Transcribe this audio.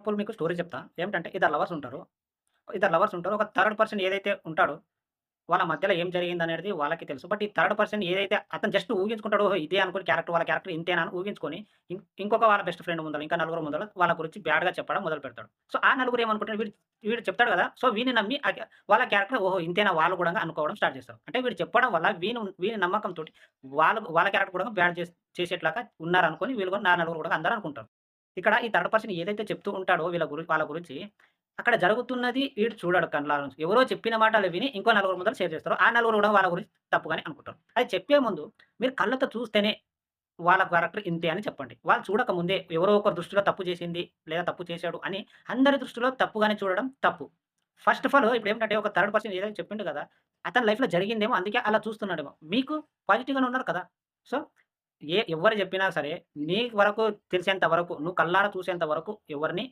Example మీకు story చెప్తా. ఏమిటంటే ఇద్దరు లవర్స్ ఉంటారు. ఒక థర్డ్ పర్సన్ ఏదైతే ఉంటాడో వాళ్ళ మధ్యలో ఏం జరిగిందనేది వాళ్ళకి తెలుసు. బట్ ఈ థర్డ్ పర్సన్ ఏదైతే అతను జస్ట్ ఊహించుకుంటాడో ఓహో! ఇదే అనుకోని వాళ్ళ క్యారెక్టర్ ఇంతేనా అని ఊహించుకొని ఇంకొక వాళ్ళ బెస్ట్ ఫ్రెండ్ ముందల ఇంకా నలుగురు ముందల వాళ్ళ గురించి బ్యాడ్‌గా చెప్పడం మొదలుపెడతాడు. సో, ఆ నలుగురు ఏమనుకుంటారు వీడు వీడు చెప్తాడు గదా! సో, వీడిని నమ్మి వాళ్ళ క్యారెక్టర్ ఓహో! ఇంతేనా వాళ్ళు గూడా అనుకోవడం స్టార్ట్ చేస్తారు. అంటే వీడు చెప్పడం వల్ల వీని నమ్మకంతోటి వాళ్ళ క్యారెక్టర్ కూడా బ్యాడ్ చేసేట్లాగా ఉన్నారనుకోని వీళ్ళు కూడా నలుగురు కూడా అందరూ అనుకుంటారు. ఇక్కడ ఈ థర్డ్ పర్సన్ ఏదైతే చెప్తూ ఉంటాడో వాళ్ళ గురించి అక్కడ జరుగుతున్నది వీడు చూడడు కళ్ళారా నుంచి. ఎవరో చెప్పిన మాటలు విని ఇంకో నలుగురు ముందల షేర్ చేస్తారు. ఆ నలుగురు గూడా వాళ్ళ గురించి తప్పుగానే అనుకుంటారు. అది చెప్పే ముందు మీరు కళ్ళతో చూస్తేనే వాళ్ళ క్యారెక్టర్ ఇంతే అని చెప్పండి. వాళ్ళు చూడక ముందే ఎవరో ఒకరి దృష్టిలో తప్పు చేసింది లేదా తప్పు చేశాడు అని అందరి దృష్టిలో తప్పుగానే చూడడం తప్పు. ఫస్ట్ ఆఫ్ ఆల్ ఇప్పుడేంటంటే ఒక థర్డ్ పర్సన్ ఏదైతే చెప్పిండు గదా! అతని లైఫ్‌లో జరిగిందేమో అందుకే అలా చూస్తున్నాడేమో. మీకు పాజిటివ్‌గానే ఉన్నారు కదా! సో, ఎవ్వరు చెప్పినా సరే నీ వరకు తెలిసేంత వరకు నువ్వు కళ్ళారా చూసేంత వరకు ఎవరిని